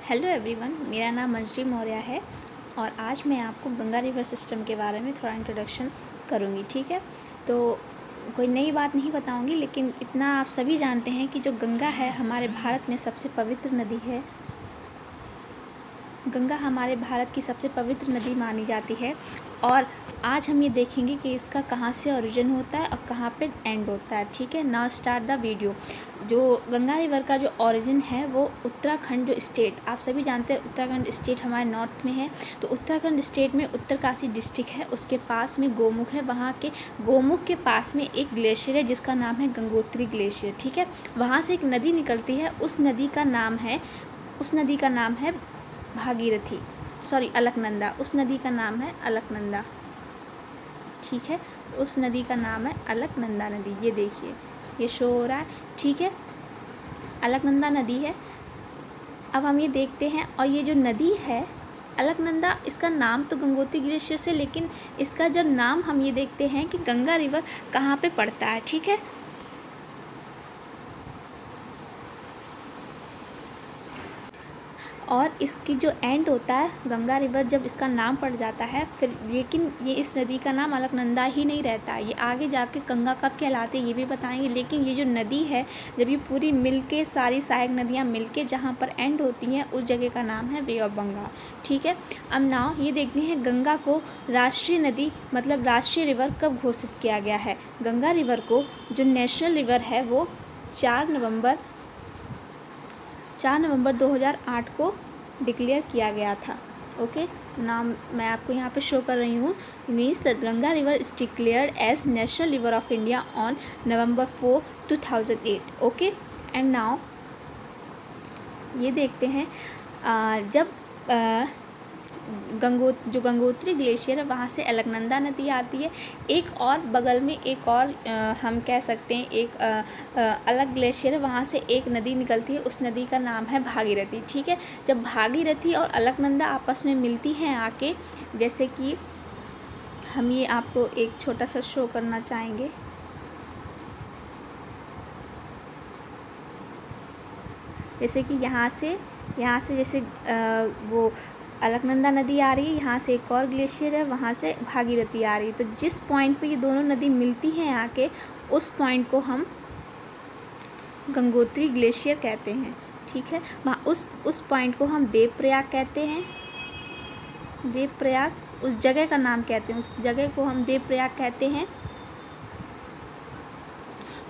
Hello everyone, मेरा नाम मंजरी मौर्य है और आज मैं आपको गंगा रिवर सिस्टम के बारे में थोड़ा इंट्रोडक्शन करूँगी। ठीक है, तो कोई नई बात नहीं बताऊँगी, लेकिन इतना आप सभी जानते हैं कि जो गंगा है हमारे भारत में सबसे पवित्र नदी है। गंगा हमारे भारत की सबसे पवित्र नदी मानी जाती है और आज हम ये देखेंगे कि इसका कहाँ से ओरिजिन होता है और कहाँ पे एंड होता है। ठीक है, नाउ स्टार्ट द वीडियो। जो गंगा रिवर का जो ओरिजिन है वो उत्तराखंड जो स्टेट, आप सभी जानते हैं उत्तराखंड स्टेट हमारे नॉर्थ में है। तो उत्तराखंड स्टेट में उत्तरकाशी डिस्ट्रिक्ट है, उसके पास में गोमुख है। वहाँ के गोमुख के पास में एक ग्लेशियर है जिसका नाम है गंगोत्री ग्लेशियर। ठीक है, वहाँ से एक नदी निकलती है, उस नदी का नाम है भागीरथी, सॉरी अलकनंदा। उस नदी का नाम है अलकनंदा। ठीक है, उस नदी का नाम है अलकनंदा नदी। ये देखिए, ये शो हो रहा है। ठीक है, अलकनंदा नदी है। अब हम ये देखते हैं, और ये जो नदी है अलकनंदा, इसका नाम तो गंगोत्री ग्लेशियर से, लेकिन इसका जब नाम हम ये देखते हैं कि गंगा रिवर कहाँ पे पड़ता है। ठीक है, और इसकी जो एंड होता है गंगा रिवर, जब इसका नाम पड़ जाता है फिर, लेकिन ये इस नदी का नाम अलकनंदा ही नहीं रहता, ये आगे जाके गंगा कब कहलाते हैं ये भी बताएंगे। लेकिन ये जो नदी है, जब ये पूरी मिलके, सारी सहायक नदियाँ मिलके जहाँ पर एंड होती हैं, उस जगह का नाम है बे ऑफ बंगाल। ठीक है, अब नाउ ये देखते हैं गंगा को राष्ट्रीय नदी मतलब राष्ट्रीय रिवर कब घोषित किया गया है। गंगा रिवर को जो नेशनल रिवर है वो 4 नवंबर 2008 को डिक्लेयर किया गया था। ओके, नाम मैं आपको यहाँ पे शो कर रही हूँ। Means the Ganga river is declared as national river of India on November 4, 2008। Okay, and now ये देखते हैं जब जो गंगोत्री ग्लेशियर है वहाँ से अलकनंदा नदी आती है। एक और बगल में एक और हम कह सकते हैं एक अलग ग्लेशियर है, वहाँ से एक नदी निकलती है, उस नदी का नाम है भागीरथी। ठीक है, जब भागीरथी और अलकनंदा आपस में मिलती हैं आके, जैसे कि हम ये आपको एक छोटा सा शो करना चाहेंगे। जैसे कि यहाँ से जैसे वो अलकनंदा नदी आ रही है, यहाँ से एक और ग्लेशियर है, वहाँ से भागीरथी आ रही है। तो जिस पॉइंट पे ये दोनों नदी मिलती हैं आके, उस पॉइंट को हम गंगोत्री ग्लेशियर कहते हैं। ठीक है, वहाँ उस पॉइंट को हम देवप्रयाग कहते हैं। देवप्रयाग उस जगह का नाम कहते हैं, उस जगह को हम देवप्रयाग कहते हैं।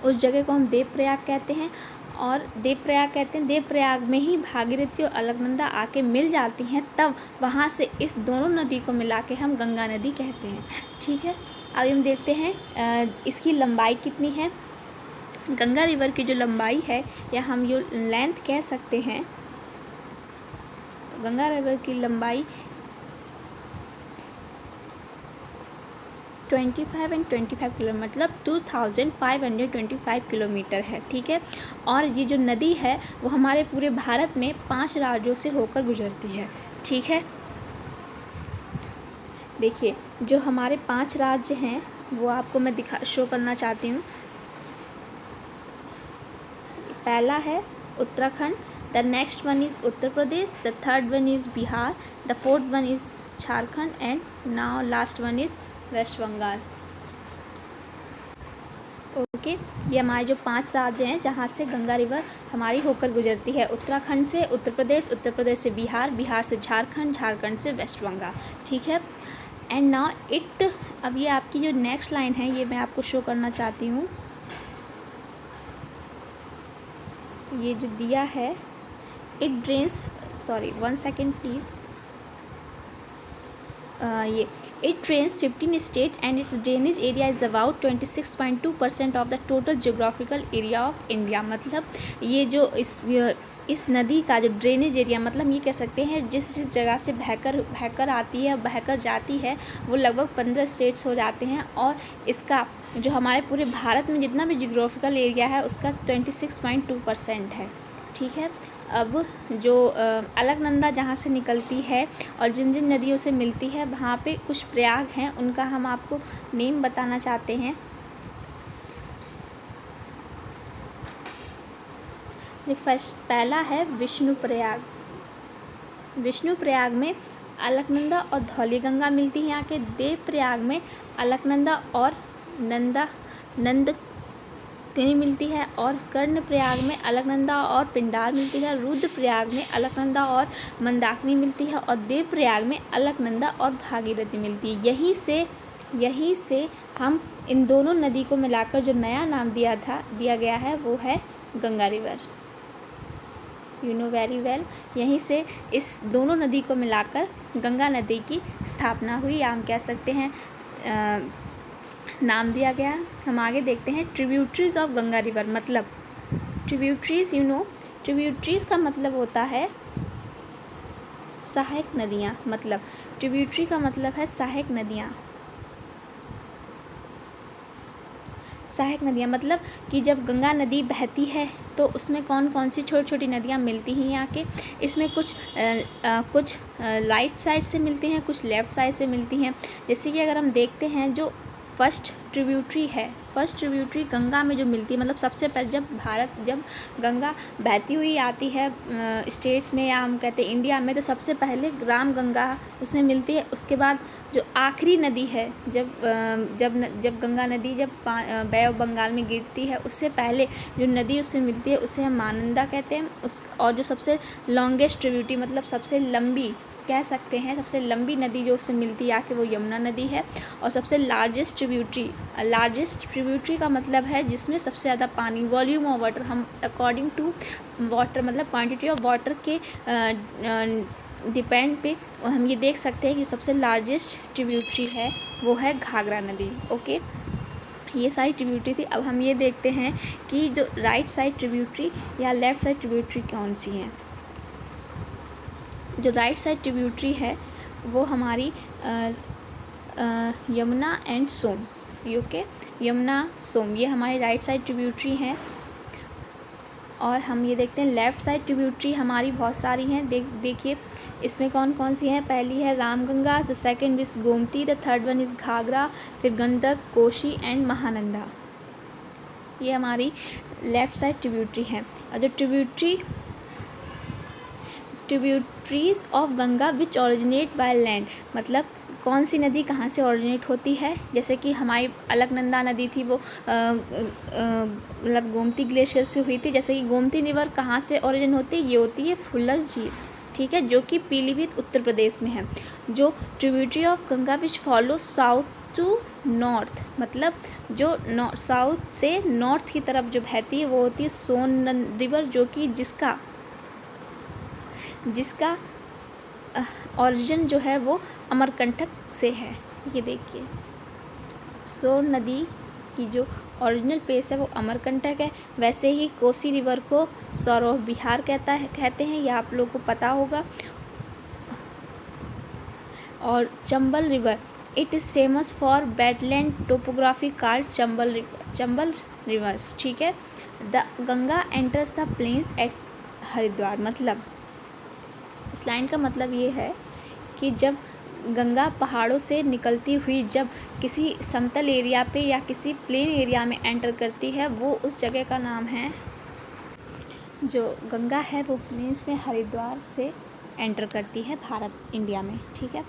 उस जगह को हम देवप्रयाग कहते हैं और देवप्रयाग में ही भागीरथी और अलकनंदा आके मिल जाती हैं, तब वहाँ से इस दोनों नदी को मिला के हम गंगा नदी कहते हैं। ठीक है, अब हम देखते हैं इसकी लंबाई कितनी है। गंगा रिवर की जो लंबाई है, या हम जो लेंथ कह सकते हैं, गंगा रिवर की लंबाई 25 एंड 25 किलोमीटर, मतलब 2525 किलोमीटर है। ठीक है, और ये जो नदी है वो हमारे पूरे भारत में 5 राज्यों से होकर गुजरती है। ठीक है, देखिए जो हमारे 5 राज्य हैं वो आपको मैं शो करना चाहती हूँ। पहला है Uttarakhand, the next one is Uttar Pradesh, the third one is Bihar, the fourth one is Jharkhand and now last one is West Bengal. Okay, ये हमारे जो 5 राज्य हैं जहाँ से गंगा रिवर हमारी होकर गुजरती है। उत्तराखंड से उत्तर प्रदेश से बिहार, बिहार से झारखंड, झारखंड से वेस्ट बंगाल। ठीक है, एंड नाउ अब ये आपकी जो नेक्स्ट लाइन है ये मैं आपको शो करना चाहती हूँ। ये जो दिया है, it drains, sorry 1 second please, ये it drains 15 state and its drainage area is about 26.2% of the total geographical area of India. मतलब ये जो इस नदी का जो ड्रेनेज एरिया, मतलब ये कह सकते हैं जिस जगह से बहकर आती है, बहकर जाती है, वो लगभग 15 स्टेट्स हो जाते हैं, और इसका जो हमारे पूरे भारत में जितना भी जियोग्राफिकल एरिया है उसका 26.2% है। ठीक है, अब जो अलकनंदा जहाँ से निकलती है और जिन जिन नदियों से मिलती है, वहाँ पे कुछ प्रयाग हैं, उनका हम आपको नेम बताना चाहते हैं। फर्स्ट पहला है विष्णु प्रयाग, विष्णुप्रयाग में अलकनंदा और धौलीगंगा मिलती है यहाँ के। देवप्रयाग में अलकनंदा और नंदकिनी मिलती है। और कर्णप्रयाग में अलकनंदा और पिंडार मिलती है। रुद्रप्रयाग में अलकनंदा और मंदाकिनी मिलती है। और देवप्रयाग में अलकनंदा और भागीरथी मिलती है। यहीं से हम इन दोनों नदी को मिलाकर जो नया नाम दिया गया है वो है Ganga river. You know very well. यहीं से इस दोनों नदी को मिलाकर गंगा नदी की स्थापना हुई, या हम कह सकते हैं नाम दिया गया। हम आगे देखते हैं ट्रिब्यूटरीज ऑफ गंगा रिवर। मतलब ट्रिब्यूटरीज, ट्रिब्यूटरीज का मतलब होता है सहायक नदियाँ। मतलब ट्रिब्यूटरी का मतलब है सहायक नदियाँ। सहायक नदियाँ मतलब कि जब गंगा नदी बहती है तो उसमें कौन कौन सी छोटी छोटी नदियाँ मिलती हैं यहाँ के। इसमें कुछ राइट साइड से मिलती हैं, कुछ लेफ़्ट साइड से मिलती हैं। जैसे कि अगर हम देखते हैं जो फर्स्ट ट्रिब्यूटरी गंगा में जो मिलती है, मतलब सबसे पहले जब गंगा बहती हुई आती है स्टेट्स में, या हम कहते हैं इंडिया में, तो सबसे पहले राम गंगा उसमें मिलती है। उसके बाद जो आखिरी नदी है, जब गंगा नदी बे ऑफ बंगाल में गिरती है, उससे पहले जो नदी उसमें मिलती है उसे हम महानंदा कहते हैं। और जो सबसे लॉन्गेस्ट ट्रिब्यूटरी, मतलब सबसे लंबी कह सकते हैं, सबसे लंबी नदी जो उससे मिलती है आके, वो यमुना नदी है। और सबसे लार्जेस्ट ट्रिब्यूटरी का मतलब है जिसमें सबसे ज़्यादा पानी, वॉल्यूम ऑफ वाटर, हम अकॉर्डिंग टू वाटर मतलब क्वांटिटी ऑफ वाटर के डिपेंड पे हम ये देख सकते हैं कि सबसे लार्जेस्ट ट्रिब्यूटरी है वो है घाघरा नदी। ओके, ये सारी ट्रिब्यूटरी थी। अब हम ये देखते हैं कि जो राइट साइड ट्रिब्यूटरी या लेफ़्ट साइड ट्रिब्यूटरी कौन सी हैं। जो राइट साइड ट्रिब्यूटरी है वो हमारी यमुना एंड सोम, ओके, यमुना सोम, ये हमारी राइट साइड ट्रिब्यूटरी हैं। और हम ये देखते हैं लेफ़्ट साइड ट्रिब्यूटरी हमारी बहुत सारी हैं। देखिए इसमें कौन कौन सी हैं। पहली है Ramganga, the second is Gomti, the third one is Ghaghara, फिर गंडक, कोशी एंड महानंदा। ये हमारी लेफ़्ट साइड ट्रिब्यूटरी हैं। और जो tributaries of Ganga which originate by land, मतलब कौन सी नदी कहाँ से ओरिजिनेट होती है। जैसे कि हमारी अलकनंदा नदी थी वो मतलब गोमती ग्लेशियर से हुई थी। जैसे कि गोमती रिवर कहाँ से ओरिजिन होती है, ये होती है फुल्लर झील, ठीक है, जो कि पीलीभीत उत्तर प्रदेश में है। जो tributary of Ganga which follow south to north, मतलब जो साउथ से नॉर्थ की तरफ जो बहती है वो होती है सोन रिवर, जो कि जिसका ओरिजिन जो है वो अमरकंटक से है। ये देखिए सोन नदी की जो ओरिजिनल प्लेस है वो अमरकंटक है। वैसे ही कोसी रिवर को सौरव विहार कहते हैं, यह आप लोगों को पता होगा। और Chambal river, it is famous for wetland topography called Chambal rivers, ठीक है। The Ganga enters the plains at Haridwar, मतलब इस लाइन का मतलब ये है कि जब गंगा पहाड़ों से निकलती हुई जब किसी समतल एरिया पे या किसी प्लेन एरिया में एंटर करती है, वो उस जगह का नाम है, जो गंगा है वो प्लेन्स में हरिद्वार से एंटर करती है भारत इंडिया में, ठीक है।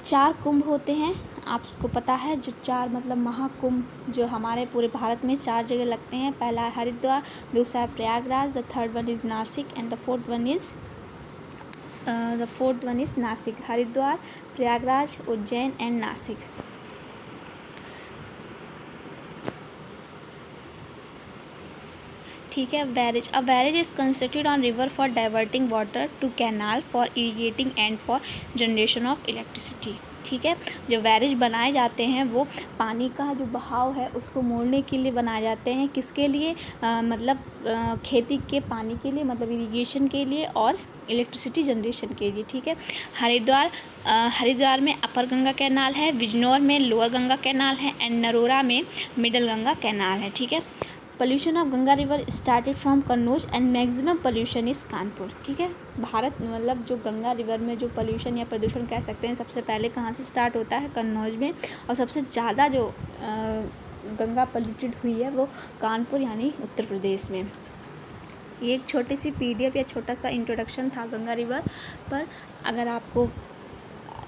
4 कुंभ होते हैं, आपको पता है, जो 4 मतलब महाकुंभ जो हमारे पूरे भारत में 4 जगह लगते हैं। पहला है हरिद्वार, दूसरा है Prayagraj, the third one is Nashik and the fourth one is Nashik. Haridwar, Prayagraj, Ujjain and Nashik. ठीक है। Barrage, a barrage is constructed on river for diverting water to canal for irrigating and for generation of electricity, ठीक है। जो बैरेज बनाए जाते हैं वो पानी का जो बहाव है उसको मोड़ने के लिए बनाए जाते हैं। किसके लिए, मतलब खेती के पानी के लिए, मतलब इरिगेशन के लिए और इलेक्ट्रिसिटी जनरेशन के लिए, ठीक है। हरिद्वार में अपर गंगा कैनाल है, बिजनौर में लोअर गंगा कैनाल है एंड नरोरा में मिडल गंगा कैनाल है, ठीक है। Pollution of Ganga river started from Kannauj and maximum pollution is Kanpur, ठीक है। भारत मतलब जो गंगा रिवर में जो पोल्यूशन या प्रदूषण कह सकते हैं, सबसे पहले कहाँ से स्टार्ट होता है, कन्नौज में। और सबसे ज़्यादा जो गंगा पोल्यूटेड हुई है वो कानपुर यानी उत्तर प्रदेश में। ये एक छोटी सी PDF या छोटा सा इंट्रोडक्शन था गंगा रिवर पर। अगर आपको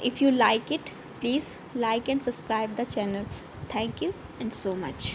if you like it, please like and subscribe the channel. Thank you and so much.